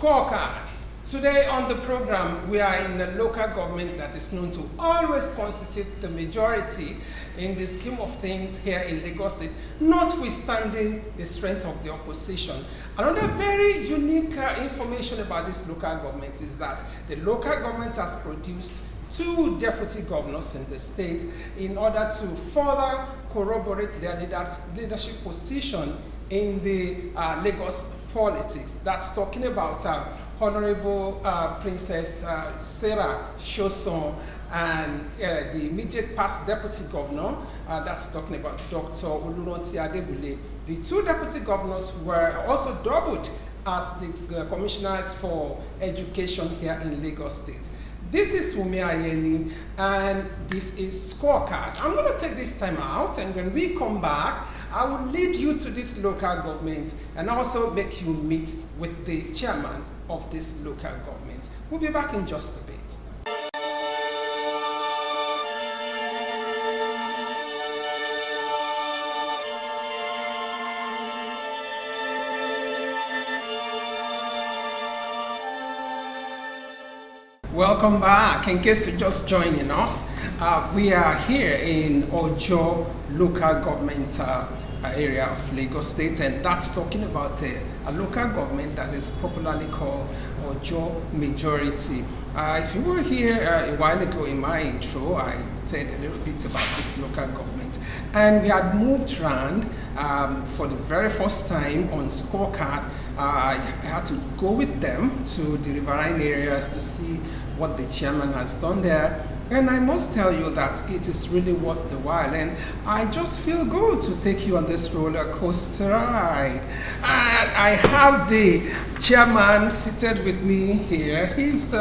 Scorecard. Today on the program, we are in a local government that is known to always constitute the majority in the scheme of things here in Lagos State, notwithstanding the strength of the opposition. Another very unique information about this local government is that the local government has produced 2 deputy governors in the state in order to further corroborate their leadership position in the Lagos politics. That's talking about Honorable Princess Sarah Shoson and the immediate past deputy governor, that's talking about Dr. Oluronti Adebule. The 2 deputy governors were also doubled as the commissioners for education here in Lagos State. This is Wumi Ayeni, and this is Scorecard. I'm going to take this time out, and when we come back, I will lead you to this local government and also make you meet with the chairman of this local government. We'll be back in just a bit. Welcome back. In case you're just joining us, we are here in Ojo local government area of Lagos State, and that's talking about a local government that is popularly called Ojo Majority. If you were here a while ago in my intro, I said a little bit about this local government, and we had moved around for the very first time on Scorecard. I had to go with them to the riverine areas to see what the chairman has done there. And I must tell you that it is really worth the while. And I just feel good to take you on this roller coaster ride. And I have the chairman seated with me here. He's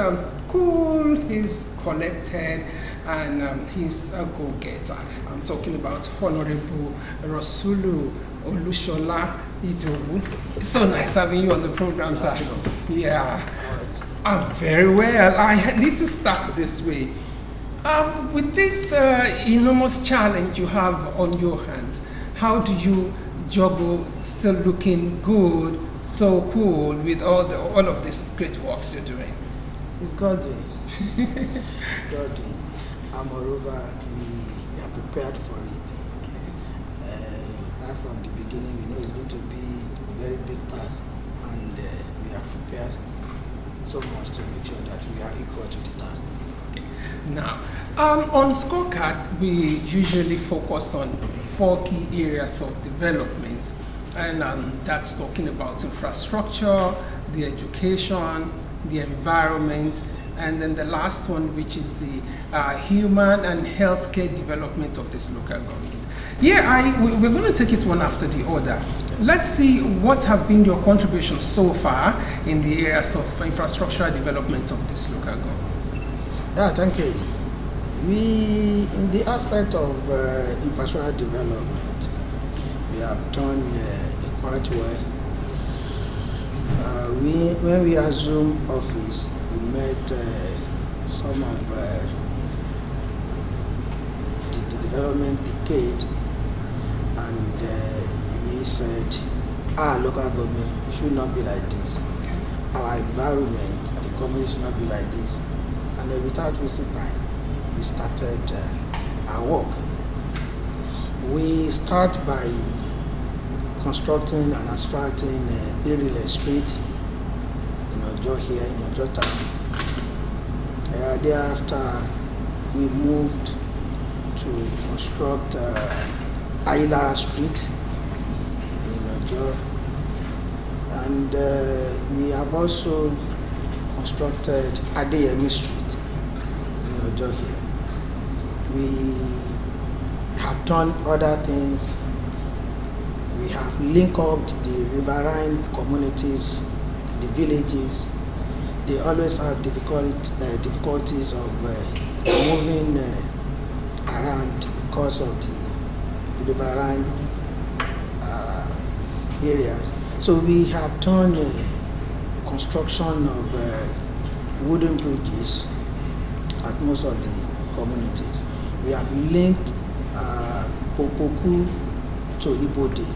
cool, he's collected, and he's a go-getter. I'm talking about Honorable Rasulu Olushola Idowu. It's so nice having you on the program, sir. Yeah, I'm very well. I need to start this way. With this enormous challenge you have on your hands, how do you juggle still looking good, so cool, with all of these great works you're doing? It's God doing. It's God doing. And moreover, we are prepared for it. Right from the beginning, we know it's going to be a very big task, and we are prepared so much to make sure that we are equal to the task. Now, on Scorecard, we usually focus on 4 key areas of development, and that's talking about infrastructure, the education, the environment, and then the last one, which is the human and healthcare development of this local government. Yeah, we're going to take it one after the other. Let's see what have been your contributions so far in the areas of infrastructural development of this local government. Yeah, thank you. We, in the aspect of infrastructural development, we have done quite well. When we assumed office, we met some of the development decade, and we said our local government should not be like this. Our environment, the community should not be like this. And without wasting time, we started our work. We start by constructing and asphalting Irile Street in Ojo here, in Ojo town. Thereafter, we moved to construct Ailara Street in Ojo. And we have also constructed Adeyemi Street in Ojo here. We have done other things. We have linked up the riverine communities, the villages. They always have difficulties of moving around because of the riverine areas. So we have done construction of wooden bridges at most of the communities. We have linked Popoku to Ibode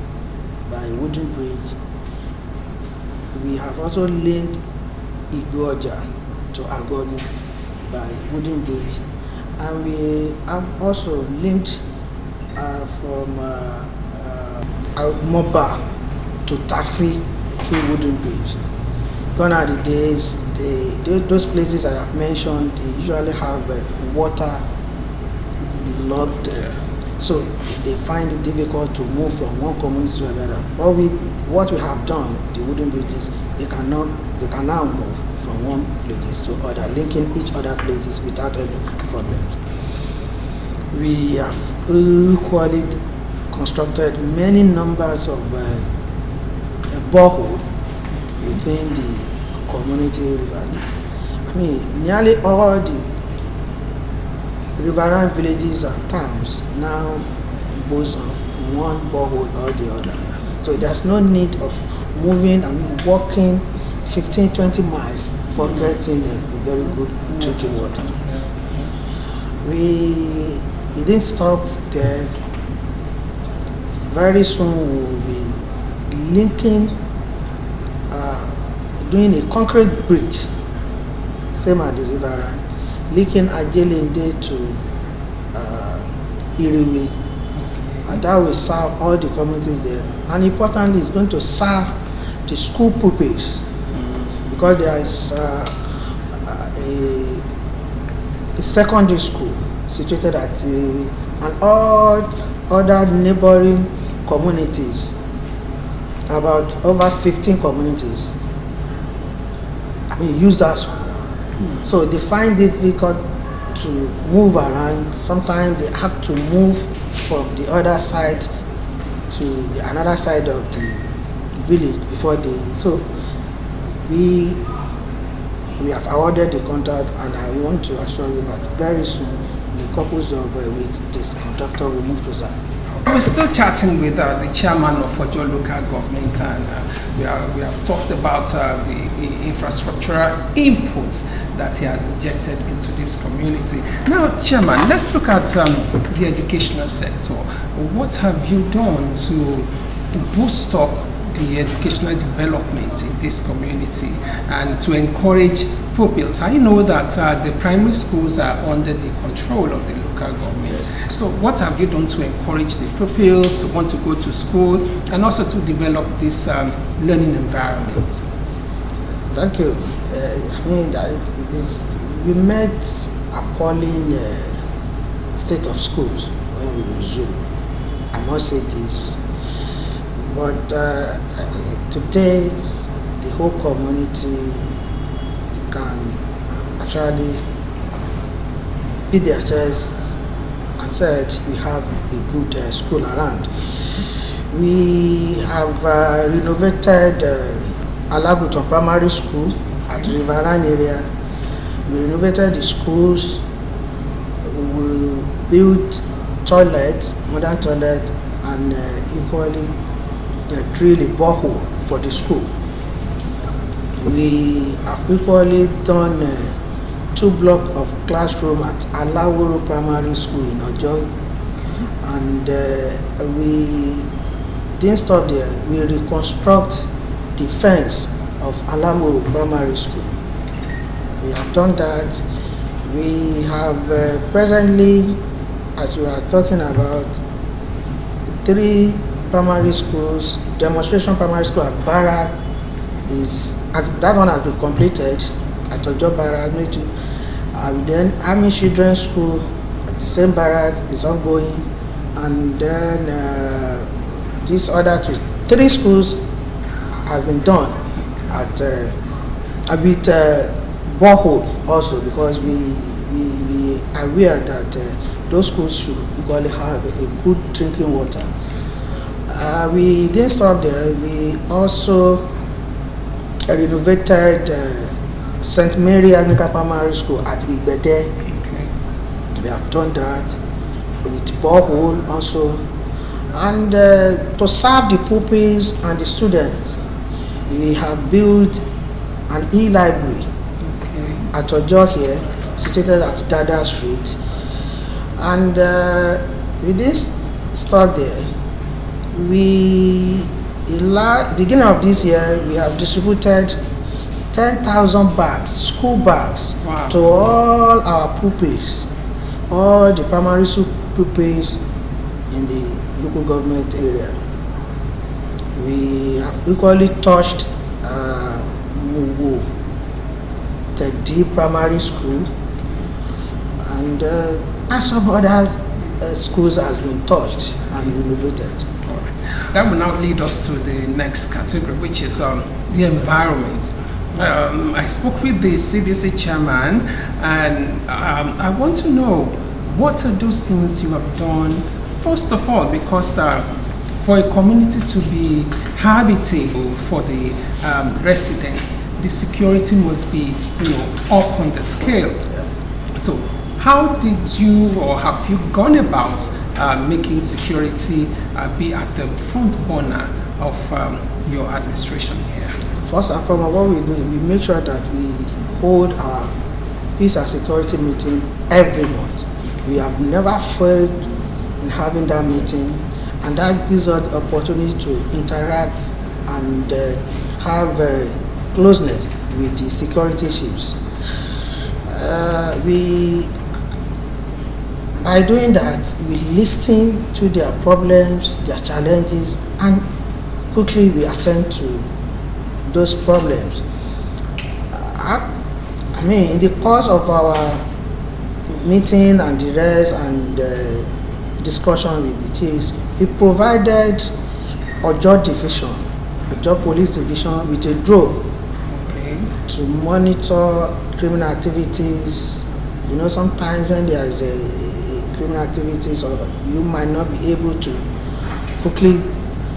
by wooden bridge. We have also linked Igboja to Agonu by wooden bridge, and we have also linked from Moba to Tafi through wooden bridge. Gone are the days, those places I have mentioned, they usually have water locked, so they find it difficult to move from one community to another. But with what we have done, the wooden bridges, they can now move from one villages to other, linking each other villages without any problems. We have equally constructed many numbers of borehole within the community river. I mean, nearly all the riverine villages and towns now boast of one borehole or the other. So there's no need of moving and walking 15-20 miles for getting a very good drinking water. We didn't stop there. Very soon we will be linking, doing a concrete bridge, same as the riverine, linking Ajelinde to Iriwe, and that will serve all the communities there. And importantly, it's going to serve the school pupils, because there is a secondary school situated at Iriwe, and all other neighboring communities, about over 15 communities, use that school. So they find it difficult to move around. Sometimes they have to move from the other side to another side of the village before they. So we have awarded the contract, and I want to assure you that very soon, in a couple of weeks, this contractor will move to site. We're still chatting with the chairman of Ojo local government, and we have talked about the infrastructural inputs that he has injected into this community. Now, chairman, let's look at the educational sector. What have you done to boost up the educational development in this community and to encourage pupils? I know that the primary schools are under the control of the local government. So what have you done to encourage the pupils to want to go to school and also to develop this learning environment? Thank you. We met appalling state of schools when we resumed. I must say this. But today, the whole community can actually beat their chest and said we have a good school around. We have renovated Alaguton Primary School at Riverine area. We renovated the schools. We built toilets, modern toilet, and equally drill a borehole for the school. We have equally done 2 blocks of classroom at Alaworo Primary School in Ojo, and we didn't stop there. We reconstruct the fence of Alaworo Primary School. We have done that. We have presently, as we are talking about, 3 primary schools. Demonstration primary school at Barra that one has been completed at Ojo Barra. Then Army Children's School at the same Barra is ongoing, and then this other 3 schools has been done at with borehole also, because we are aware that those schools should equally have a good drinking water. We didn't stop there. We also renovated St. Mary Anglican Primary School at Igbede. We have done that with borehole also. And to serve the pupils and the students, we have built an e-library at Ojo here, situated at Dada Street. And we didn't stop there. Beginning of this year, we have distributed 10,000 bags, school bags, Wow. to all our pupils, all the primary school pupils in the local government area. We have equally touched Wuwu, Tedi Primary School, and some other schools has been touched and renovated. All right. That will now lead us to the next category, which is the environment. I spoke with the CDC chairman, and I want to know, what are those things you have done? First of all, because for a community to be habitable for the residents, the security must be, up on the scale. Yeah. So, how did you, or have you gone about making security be at the front burner of your administration here? First and foremost, what we do, we make sure that we hold our peace and security meeting every month. We have never failed in having that meeting, and that gives us the opportunity to interact and have closeness with the security chiefs. By doing that, we listen to their problems, their challenges, and quickly we attend to those problems. In the course of our meeting and the rest and discussion with the chiefs, we provided Ojo Division, Ojo Police Division, with a drone to monitor criminal activities. Sometimes when there is a criminal activities, or you might not be able to quickly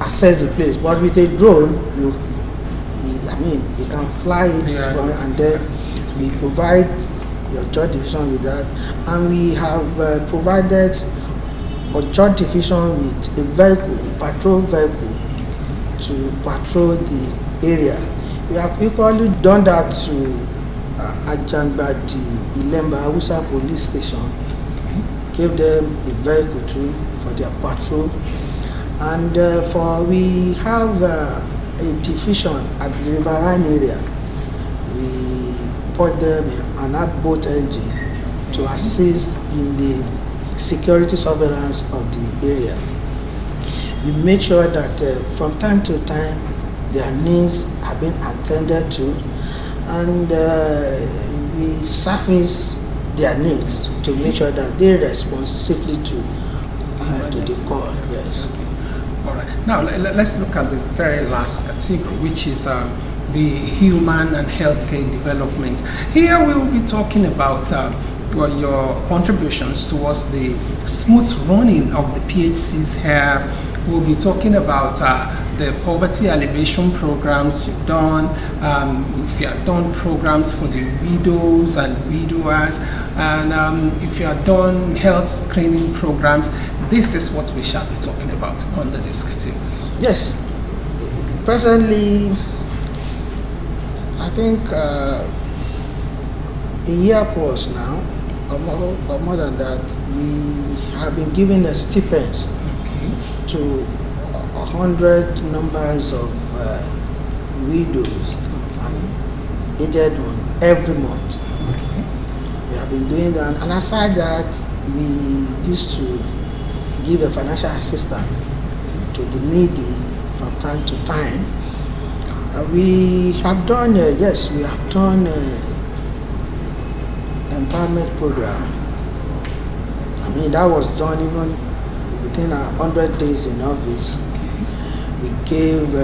assess the place, but with a drone, you can fly it from, and then we provide your Ojo Division with that, and we have provided Ojo Division with a vehicle, a patrol vehicle, to patrol the area. We have equally done that to Ajangbadi Ilemba Hausa Police Station, gave them a vehicle too for their patrol, and we have a division at the Riverine area. We put them an boat engine to assist in the security surveillance of the area. We make sure that from time to time their needs have been attended to, and we surface their needs to make sure that they respond swiftly to the call. Yes. All right. Now let's look at the very last category, which is the human and healthcare development. Here we will be talking about your contributions towards the smooth running of the PHCs here. We'll be talking about the poverty alleviation programs you've done, if you have done programs for the widows and widowers, and if you have done health screening programs. This is what we shall be talking about under this category. Yes. Presently, I think a year plus now, or more than that, we have been giving a stipends to 100 numbers of widows and aged ones every month. We have been doing that, and aside that, we used to give a financial assistance to the needy from time to time. We have done, we have done empowerment program. That was done even within 100 days in office. We gave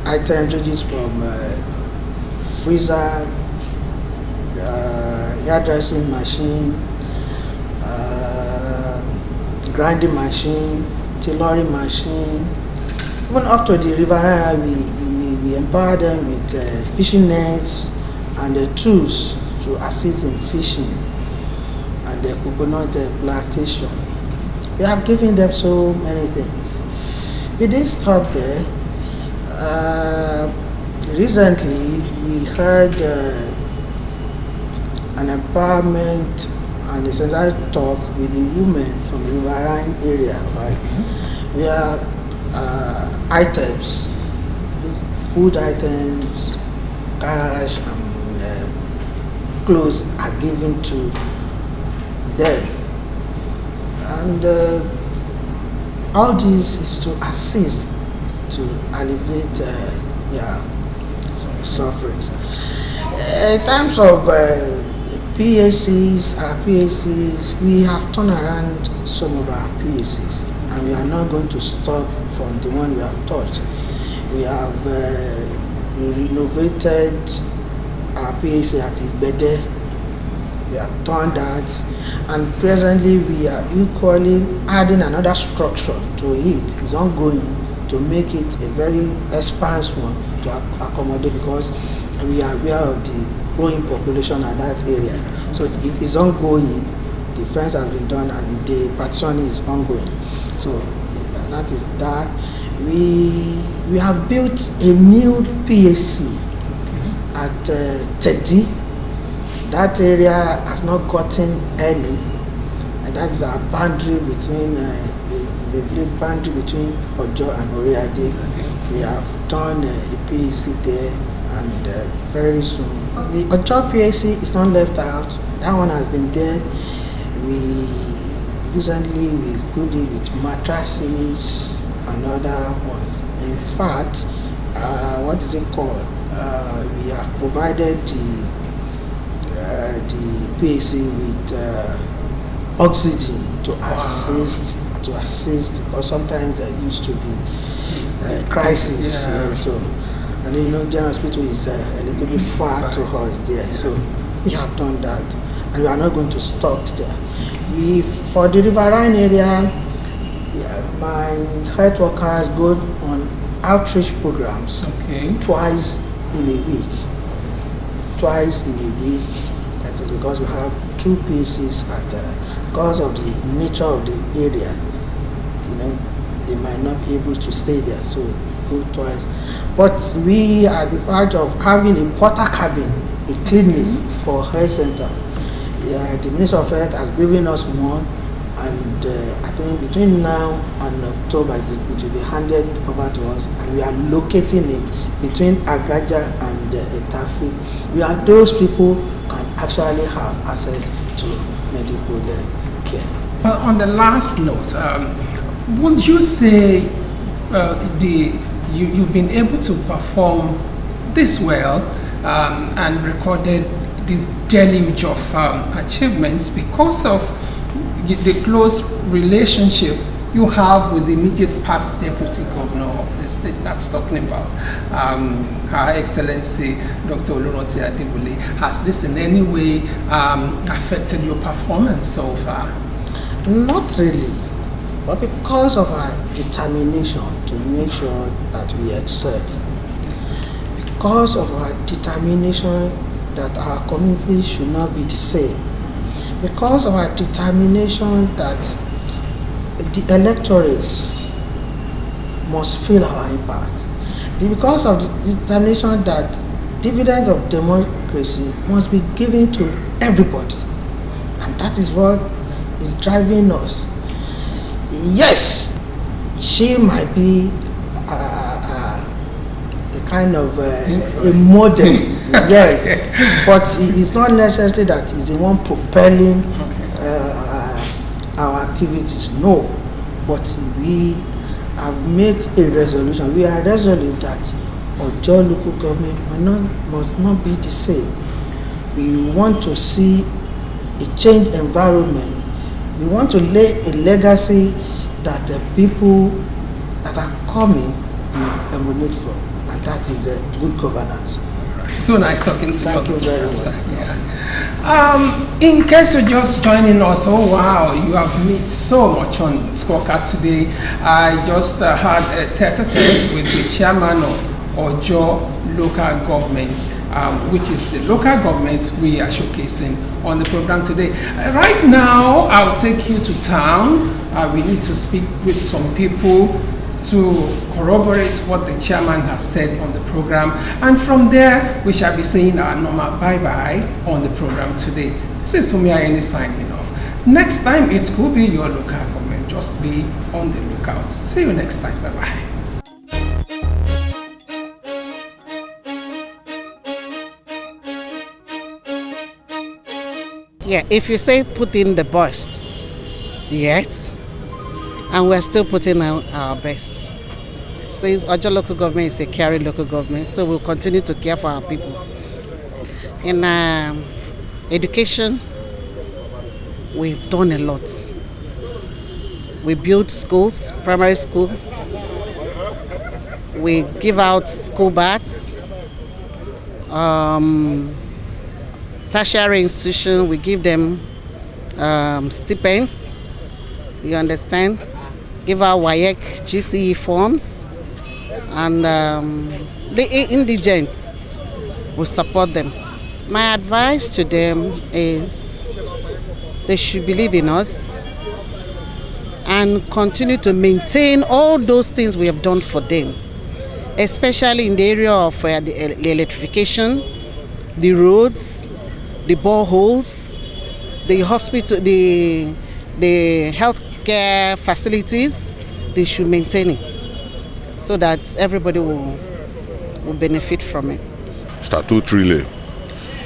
items ranging from freezer, hairdressing machine, grinding machine, tailoring machine, even up to the riverine. We empower them with fishing nets and the tools to assist in fishing and the coconut plantation. We have given them so many things. We didn't stop there. Recently, we had an empowerment and a central talk with the women from the Riverine area, where items, food items, cash and clothes are given to them. And all this is to assist to alleviate their sufferings. In terms of PACs, we have turned around some of our PACs, and we are not going to stop from the one we have touched. We have renovated our PAC at Igbede. We have done that, and presently we are equally adding another structure to it. It's ongoing to make it a very expansive one to accommodate, because we are aware of the growing population at that area. So it is ongoing. The fence has been done and the partition is ongoing. So that is that. We have built a new PAC at Tedi. That area has not gotten any, and that is our boundary between the boundary between Ojo and Oriade. We have done a PAC there, and very soon the Ojo PAC is not left out. That one has been there. Recently we equipped it with mattresses and other ones. In fact, what is it called? We have provided the PAC with oxygen to assist, because sometimes there used to be crisis. So, and General Hospital is a little bit far to us there. So we have done that, and we are not going to stop there. For the riverine area, my health workers go on outreach programs twice in a week. That is because we have 2 PACs because of the nature of the area. They might not be able to stay there, so go twice. But we are at the verge of having a porter cabin, a clinic for health center. The Ministry of Health has given us one, and I think between now and October it will be handed over to us, and we are locating it between Agaja and Etafi. Those people can actually have access to medical care. Well, on the last note, would you say you've been able to perform this well and recorded this deluge of achievements because of the close relationship you have with the immediate past deputy governor of the state that's talking about Her Excellency Dr. Olurote Adebule? Has this in any way affected your performance so far? Not really, but because of our determination to make sure that we excel, because of our determination that our community should not be the same, because of our determination that the electorates must feel our impact, because of the determination that dividend of democracy must be given to everybody, and that is what is driving us. Yes, she might be a kind of a model, yes, but it's not necessarily that he's the one propelling our activities. No, but we have made a resolution. We are resolute that Ojo local government must not be the same. We want to see a changed environment. We want to lay a legacy that the people that are coming will emanate from, and that is good governance. So nice talking to you. Thank you very much. In case you're just joining us, oh wow, you have made so much on Scorecard today. I just had a tete-a-tete with the chairman of Ojo local government, which is the local government we are showcasing on the program today. Right now, I'll take you to town. We need to speak with some people to corroborate what the chairman has said on the program, and from there we shall be saying our normal bye-bye on the program today. This is Fumi Ayeni signing off. Next time it could be your local government. Just be on the lookout. See you next time. Bye-bye. Yeah, if you say put in the best, yes, and we're still putting our best. Since Ojo local government is a caring local government, so we'll continue to care for our people. In education, we've done a lot. We build schools, primary school. We give out school bags. Tertiary institution, we give them stipends. You understand? Give out WAEC, GCE forms. And the indigent, we support them. My advice to them is they should believe in us and continue to maintain all those things we have done for them, especially in the area of the electrification, the roads, the boreholes, the hospital, the healthcare facilities. They should maintain it so that everybody will benefit from it. Statutorily,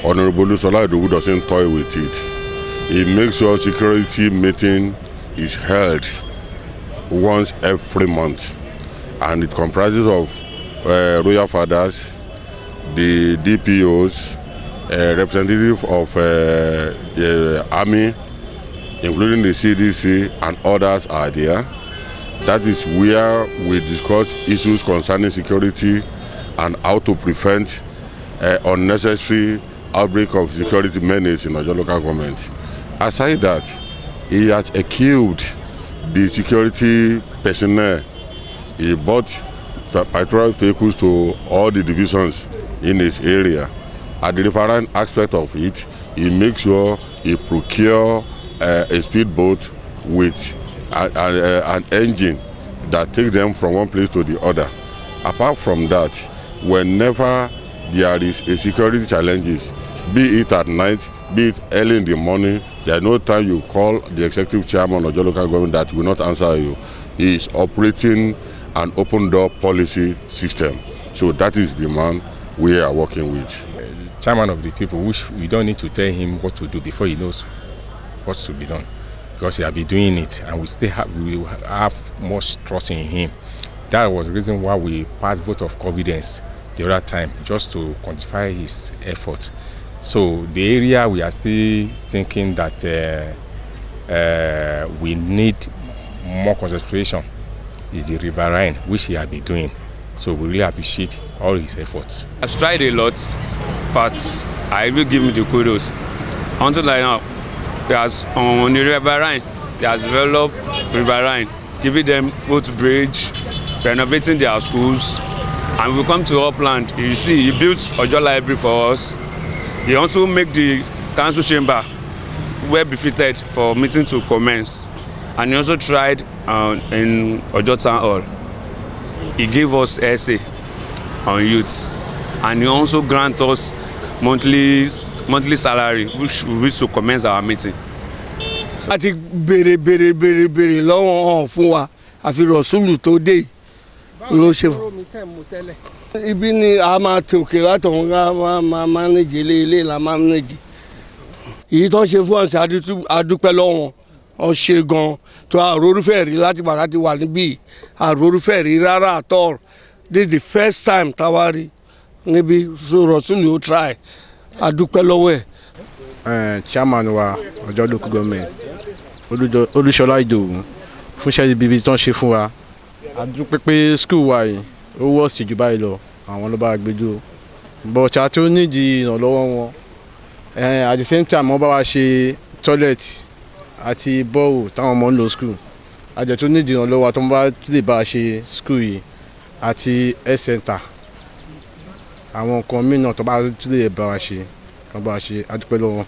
Honorable Lusola Idowu doesn't toy with it. He makes sure security meeting is held once every month, and it comprises of royal fathers, the DPOs, representative of the army, including the CDC, and others are there. That is where we discuss issues concerning security and how to prevent unnecessary outbreak of security menace in Ojo local government. Aside that, he has equipped the security personnel. He bought the patrol vehicles to all the divisions in his area. At the referent aspect of it, he makes sure he procure a speedboat with an engine that takes them from one place to the other. Apart from that, whenever there is a security challenges, be it at night, be it early in the morning, there is no time you call the executive chairman of the local government that will not answer you. He is operating an open door policy system. So that is the man we are working with. Chairman of the people, which we don't need to tell him what to do before he knows what to be done, because he has been doing it, and we have much trust in him. That was the reason why we passed vote of confidence the other time, just to quantify his effort. So the area we are still thinking that we need more concentration is the riverine, which he has been doing. So we really appreciate all his efforts. I've tried a lot, but I will give him the kudos. Until now, he has on the riverine, he has developed riverine, giving them footbridge, renovating their schools. And we come to Upland, you see, he built Ojo Library for us. He also make the council chamber well befitted for meeting to commence. And he also tried in Ojo Town Hall. He gave us essay on youth, and he also grant us monthly salary, which we wish to commence our meeting. a ti béèrè lọ́wọ́ hàn fún wa àfi rọ̀ṣúlù tó dé ló ṣe fún. Ibi ni a máa tòkè látọ̀hún ká máa manage ilé la manage. Èyí tó ń ṣe fún ọ̀sẹ̀ adúpẹ́ lọ́wọ́ wọn ṣe gan-an tó àrórúfẹ́ rí láti bàtà ti wà níbí àrórúfẹ́ rí rárá àtọ́. This is the first time táwa rí níbi so rọ̀ṣúlù ó try adúpẹ́ lọ́wọ́ ẹ̀. Chairman wa Ojo local government Olúṣọlá Ìdòwú fún iṣẹ́ ibi tó ń ṣe fún wa. A dúpẹ́ pé school wa yìí ó wọ́ sí jù báyìí lọ, àwọn ló bá gbé dúró. Bọ̀ọ̀ṣà tó nídìí ìrànlọ́wọ́ wọn, at the same time wọ́n bá wa ṣe toilet àti bọ́ọ̀ táwọn ọmọ ń lò school. Àjọ tó nídìí ìrànlọ́wọ́ tó ń bá lè bá a ṣe school yìí àti health center. Àwọn nǹkan mìíràn tó bá lè bá wa ṣe, a dúpẹ́ lọ́wọ́.